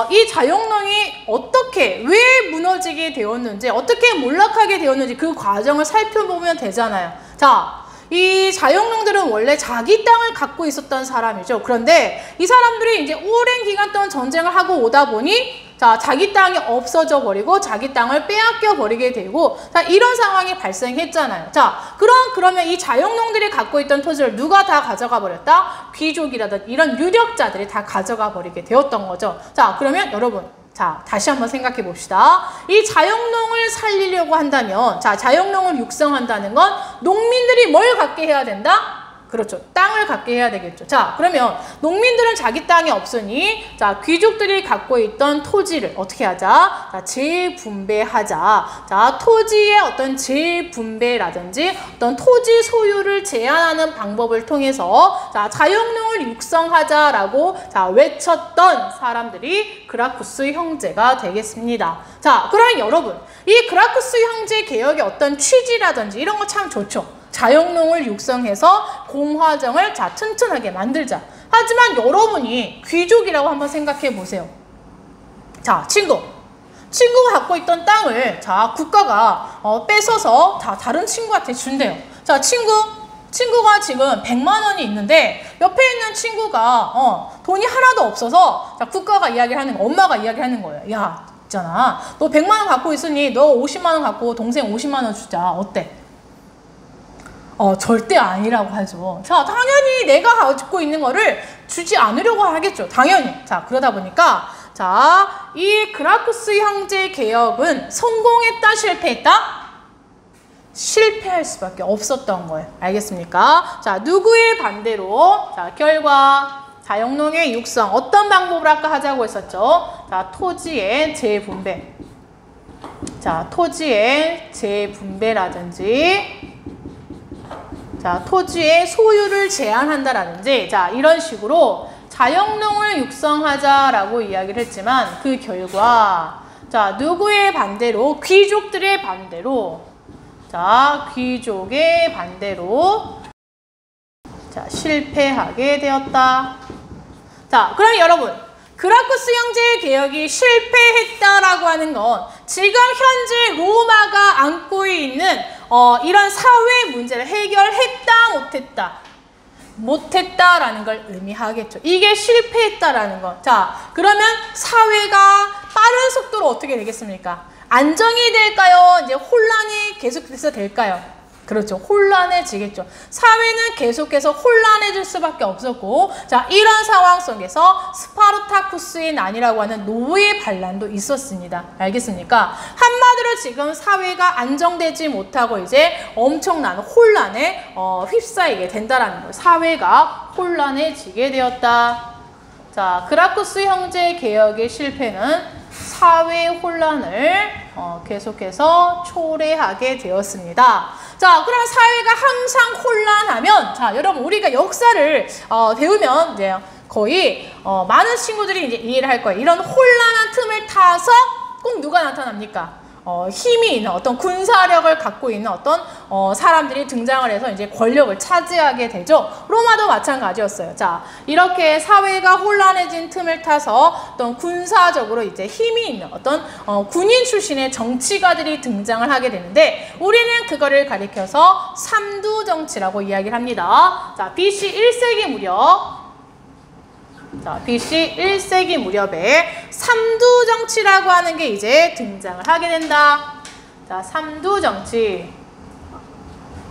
이 자영농이 어떻게, 왜 무너지게 되었는지, 어떻게 몰락하게 되었는지 그 과정을 살펴보면 되잖아요. 자, 이 자영농들은 원래 자기 땅을 갖고 있었던 사람이죠. 그런데 이 사람들이 이제 오랜 기간 동안 전쟁을 하고 오다 보니 자, 자기 땅이 없어져 버리고 자기 땅을 빼앗겨 버리게 되고 자, 이런 상황이 발생했잖아요. 자, 그러면 이 자영농들이 갖고 있던 토지를 누가 다 가져가 버렸다? 귀족이라든지 이런 유력자들이 다 가져가 버리게 되었던 거죠. 자, 그러면 여러분 자, 다시 한번 생각해 봅시다. 이 자영농을 살리려고 한다면 자, 자영농을 육성한다는 건 농민들이 뭘 갖게 해야 된다? 그렇죠. 땅을 갖게 해야 되겠죠. 자, 그러면 농민들은 자기 땅이 없으니 자, 귀족들이 갖고 있던 토지를 어떻게 하자? 자, 재분배하자. 자, 토지의 어떤 재분배라든지 어떤 토지 소유를 제한하는 방법을 통해서 자, 자영농을 육성하자라고 자, 외쳤던 사람들이 그라쿠스 형제가 되겠습니다. 자, 그럼 여러분, 이 그라쿠스 형제 개혁의 어떤 취지라든지 이런 거 참 좋죠. 자영농을 육성해서 공화정을 자, 튼튼하게 만들자. 하지만 여러분이 귀족이라고 한번 생각해 보세요. 자, 친구가 갖고 있던 땅을 자, 국가가 뺏어서 자, 다른 친구한테 준대요. 자, 친구가 지금 100만 원이 있는데 옆에 있는 친구가 돈이 하나도 없어서 자, 국가가 이야기하는 거, 엄마가 이야기하는 거예요. 야, 있잖아. 너 100만 원 갖고 있으니 너 50만 원 갖고 동생 50만 원 주자. 어때? 절대 아니라고 하죠. 자, 당연히 내가 가지고 있는 거를 주지 않으려고 하겠죠. 당연히. 자, 그러다 보니까 자, 이 그라쿠스 형제 개혁은 성공했다, 실패했다? 실패할 수밖에 없었던 거예요. 알겠습니까? 자, 누구의 반대로? 자, 결과 자영농의 육성. 어떤 방법을 아까 하자고 했었죠? 자, 토지의 재분배. 자, 토지의 재분배라든지 자, 토지의 소유를 제한한다라든지 자, 이런 식으로 자영농을 육성하자라고 이야기를 했지만 그 결과 자, 누구의 반대로? 귀족들의 반대로 자, 귀족의 반대로 자, 실패하게 되었다. 자, 그럼 여러분 그라쿠스 형제의 개혁이 실패했다라고 하는 건 지금 현재 로마가 안고 있는 이런 사회 문제를 해결했다, 못했다? 못했다라는 걸 의미하겠죠. 이게 실패했다라는 것. 자, 그러면 사회가 빠른 속도로 어떻게 되겠습니까? 안정이 될까요? 이제 혼란이 계속해서 될까요? 그렇죠. 혼란해지겠죠. 사회는 계속해서 혼란해질 수밖에 없었고 자, 이런 상황 속에서 스파르타쿠스의 난이라고 하는 노예 반란도 있었습니다. 알겠습니까? 한마디로 지금 사회가 안정되지 못하고 이제 엄청난 혼란에 휩싸이게 된다라는 거예요. 사회가 혼란해지게 되었다. 자, 그라쿠스 형제 개혁의 실패는 사회 혼란을 계속해서 초래하게 되었습니다. 자, 그럼 사회가 항상 혼란하면 자, 여러분 우리가 역사를 배우면 이제 거의 많은 친구들이 이제 이해를 할 거예요. 이런 혼란한 틈을 타서 꼭 누가 나타납니까? 힘이 있는 어떤 군사력을 갖고 있는 어떤 사람들이 등장을 해서 이제 권력을 차지하게 되죠. 로마도 마찬가지였어요. 자, 이렇게 사회가 혼란해진 틈을 타서 어떤 군사적으로 이제 힘이 있는 어떤 군인 출신의 정치가들이 등장을 하게 되는데 우리는 그거를 가리켜서 삼두정치라고 이야기를 합니다. 자, BC 1세기 무렵 자, BC 1세기 무렵에 삼두정치라고 하는 게 이제 등장을 하게 된다. 자, 삼두정치.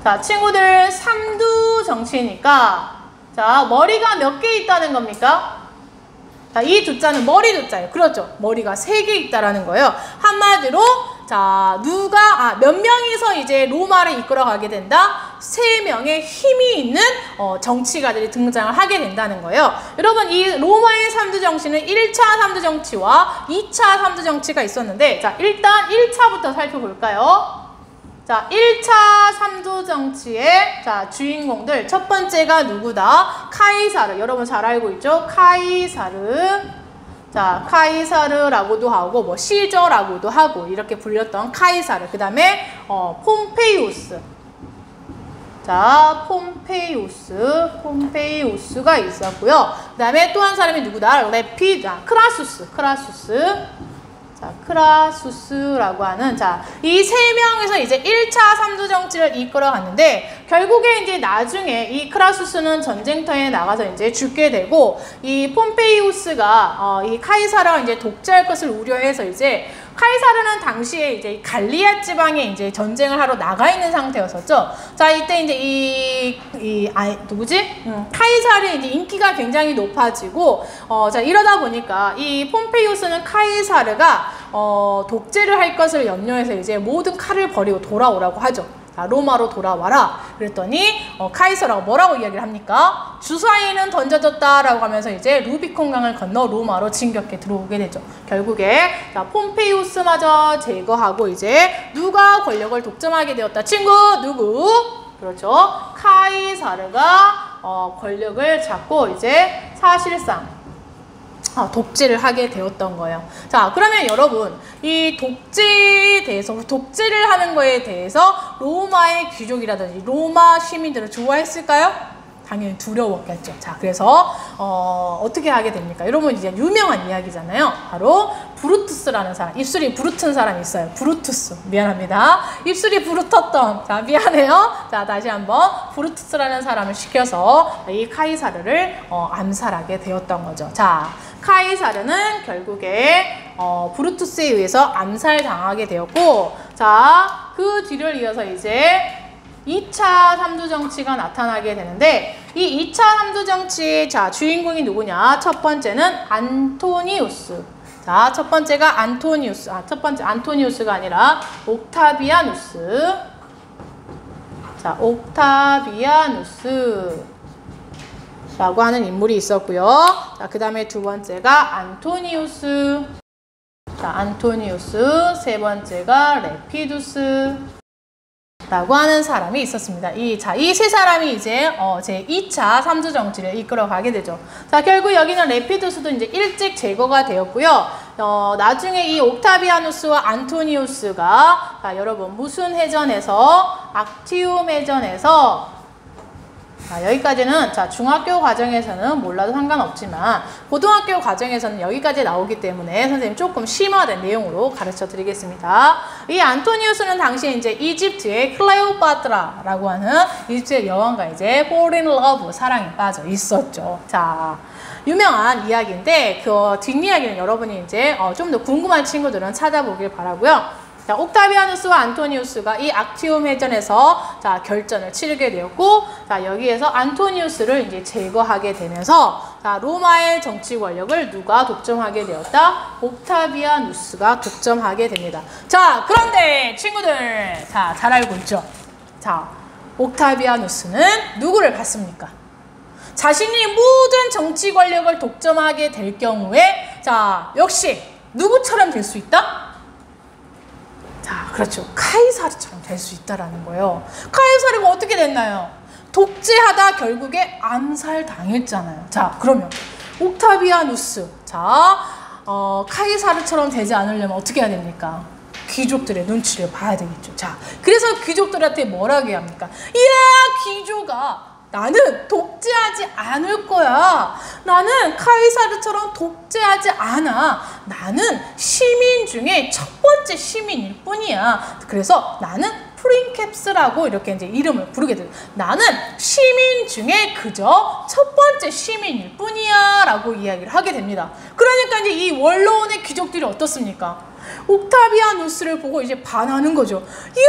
자, 친구들 삼두정치니까 자, 머리가 몇 개 있다는 겁니까? 자, 이 두자는 머리 두자예요. 그렇죠. 머리가 3개 있다라는 거예요. 한마디로 자, 몇 명이서 이제 로마를 이끌어가게 된다? 3명의 힘이 있는 정치가들이 등장을 하게 된다는 거예요. 여러분, 이 로마의 삼두정치는 1차 삼두정치와 2차 삼두정치가 있었는데 자, 일단 1차부터 살펴볼까요? 자, 1차 삼두정치의 자, 주인공들 첫 번째가 누구다? 카이사르. 여러분 잘 알고 있죠? 카이사르. 자, 카이사르라고도 하고 뭐 시저라고도 하고 이렇게 불렸던 카이사르. 그 다음에 폼페이우스. 자, 폼페이우스가 있었고요. 그 다음에 또 한 사람이 누구다? 크라수스. 자, 크라수스라고 하는 자, 이 3명에서 이제 1차 삼두정치를 이끌어 갔는데 결국에 이제 나중에 이 크라수스는 전쟁터에 나가서 이제 죽게 되고 이 폼페이우스가 이 카이사르가 이제 독재할 것을 우려해서 이제 카이사르는 당시에 이제 갈리아 지방에 이제 전쟁을 하러 나가 있는 상태였었죠. 자, 이때 이제 카이사르의 이제 인기가 굉장히 높아지고, 자, 이러다 보니까 이 폼페이우스는 카이사르가, 독재를 할 것을 염려해서 이제 모든 칼을 버리고 돌아오라고 하죠. 자, 로마로 돌아와라. 그랬더니 카이사르가 뭐라고 이야기를 합니까? 주사위는 던져졌다라고 하면서 이제 루비콘 강을 건너 로마로 진격해 들어오게 되죠. 결국에 자, 폼페이우스마저 제거하고 이제 누가 권력을 독점하게 되었다? 친구 누구? 그렇죠. 카이사르가 권력을 잡고 이제 사실상 독재를 하게 되었던 거예요. 자, 그러면 여러분 이 독재에 대해서 독재를 하는 거에 대해서 로마의 귀족이라든지 로마 시민들은 좋아했을까요? 당연히 두려웠겠죠. 자, 그래서 어떻게 하게 됩니까? 여러분 이제 유명한 이야기잖아요. 바로 브루투스라는 사람, 입술이 부르튼 사람이 있어요. 브루투스. 미안합니다. 입술이 부르텄던. 자, 미안해요. 자, 다시 한번 브루투스라는 사람을 시켜서 이 카이사르를 암살하게 되었던 거죠. 자, 카이사르는 결국에 브루투스에 의해서 암살당하게 되었고, 자, 그 뒤를 이어서 이제 2차 삼두정치가 나타나게 되는데 이 2차 삼두정치의 자, 주인공이 누구냐? 첫 번째는 안토니우스. 자, 첫 번째가 안토니우스. 첫 번째 안토니우스가 아니라 옥타비아누스. 자, 옥타비아누스. 라고 하는 인물이 있었고요. 자, 그 다음에 두 번째가 안토니우스. 자, 안토니우스. 세 번째가 레피두스. 라고 하는 사람이 있었습니다. 이 세 사람이 이제 제 2차 삼두정치를 이끌어 가게 되죠. 자, 결국 여기는 레피두스도 이제 일찍 제거가 되었고요. 나중에 이 옥타비아누스와 안토니우스가 자, 여러분 무슨 해전에서 악티움 해전에서 자, 여기까지는 자, 중학교 과정에서는 몰라도 상관없지만 고등학교 과정에서는 여기까지 나오기 때문에 선생님 조금 심화된 내용으로 가르쳐 드리겠습니다. 이 안토니우스는 당시에 이제 이집트의 클레오파트라라고 하는 이집트의 여왕과 이제 fall in love 사랑에 빠져 있었죠. 자, 유명한 이야기인데 그 뒷이야기는 여러분이 이제 좀 더 궁금한 친구들은 찾아보길 바라고요. 자, 옥타비아누스와 안토니우스가 이 악티움 해전에서 자, 결전을 치르게 되었고, 자, 여기에서 안토니우스를 이제 제거하게 되면서 자, 로마의 정치 권력을 누가 독점하게 되었다? 옥타비아누스가 독점하게 됩니다. 자, 그런데 친구들, 자, 잘 알고 있죠? 자, 옥타비아누스는 누구를 받습니까? 자신이 모든 정치 권력을 독점하게 될 경우에 자, 역시 누구처럼 될 수 있다? 자, 그렇죠. 카이사르처럼 될 수 있다라는 거예요. 카이사르가 어떻게 됐나요? 독재하다 결국에 암살당했잖아요. 자, 그러면 옥타비아누스. 자, 카이사르처럼 되지 않으려면 어떻게 해야 됩니까? 귀족들의 눈치를 봐야 되겠죠. 자, 그래서 귀족들한테 뭐라고 해야 합니까? 이야, 귀족아, 나는 독재하지 않을 거야. 나는 카이사르처럼 독재하지 않아. 나는 시민 중에 첫 번째 시민일 뿐이야. 그래서 나는 프린캡스라고 이렇게 이제 이름을 부르게 돼요. 나는 시민 중에 그저 첫 번째 시민일 뿐이야 라고 이야기를 하게 됩니다. 그러니까 이제 이 원로원의 귀족들이 어떻습니까? 옥타비아누스를 보고 이제 반하는 거죠. 이야,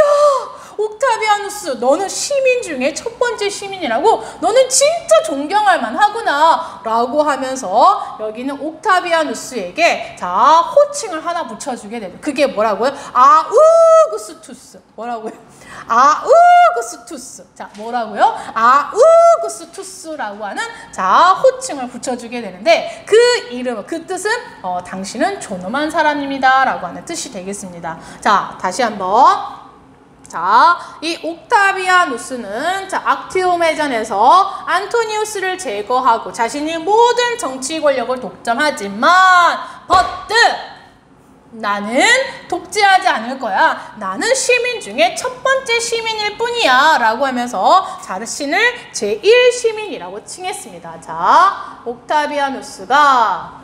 옥타비아누스, 너는 시민 중에 첫 번째 시민이라고? 너는 진짜 존경할 만하구나 라고 하면서 여기는 옥타비아누스에게 자, 호칭을 하나 붙여주게 되죠. 그게 뭐라고요? 아우구스투스. 뭐라고요? 아우구스투스. 자, 뭐라고요? 아우구스투스라고 하는 자, 호칭을 붙여주게 되는데 그 이름, 그 뜻은 당신은 존엄한 사람입니다 라고 하는 뜻이 되겠습니다. 자, 다시 한번. 자, 이 옥타비아누스는 자, 악티움 해전에서 안토니우스를 제거하고 자신이 모든 정치 권력을 독점하지만 나는 독재하지 않을 거야. 나는 시민 중에 첫 번째 시민일 뿐이야 라고 하면서 자신을 제1시민이라고 칭했습니다. 자, 옥타비아누스가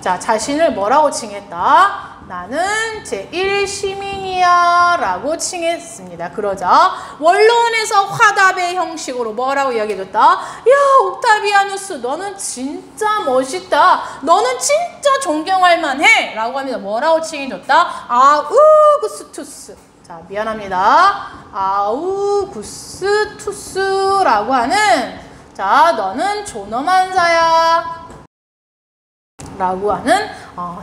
자, 자신을 뭐라고 칭했다? 나는 제1시민이야 라고 칭했습니다. 그러자 원로원에서 화답의 형식으로 뭐라고 이야기해줬다? 야, 옥타비아누스, 너는 진짜 멋있다. 너는 진짜 존경할 만해 라고 합니다. 뭐라고 칭해줬다? 아우구스투스. 자, 미안합니다. 아우구스투스라고 하는 자, 너는 존엄한 자야 라고 하는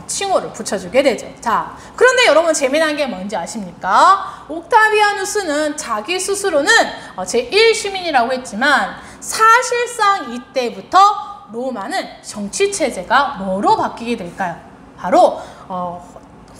칭호를 붙여주게 되죠. 자, 그런데 여러분 재미난 게 뭔지 아십니까? 옥타비아누스는 자기 스스로는 제1시민이라고 했지만 사실상 이때부터 로마는 정치체제가 뭐로 바뀌게 될까요? 바로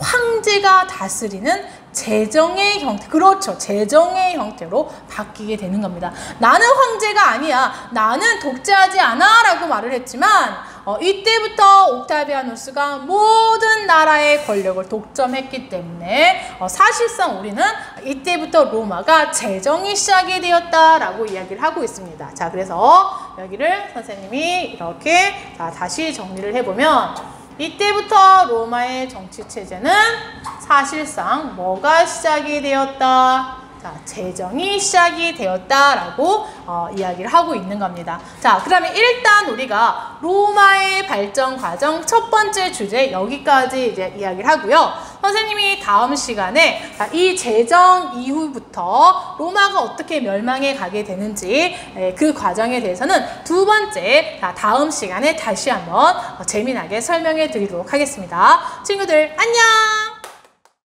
황제가 다스리는 재정의 형태, 그렇죠. 재정의 형태로 바뀌게 되는 겁니다. 나는 황제가 아니야. 나는 독재하지 않아 라고 말을 했지만 이때부터 옥타비아누스가 모든 나라의 권력을 독점했기 때문에 사실상 우리는 이때부터 로마가 재정이 시작이 되었다라고 이야기를 하고 있습니다. 자, 그래서 여기를 선생님이 이렇게 다시 정리를 해보면 이때부터 로마의 정치체제는 사실상 뭐가 시작이 되었다? 자, 재정이 시작이 되었다라고 이야기를 하고 있는 겁니다. 자, 그러면 일단 우리가 로마의 발전 과정 첫 번째 주제 여기까지 이제 이야기를 하고요. 선생님이 다음 시간에 이 재정 이후부터 로마가 어떻게 멸망해 가게 되는지 그 과정에 대해서는 두 번째 다음 시간에 다시 한번 재미나게 설명해 드리도록 하겠습니다. 친구들 안녕!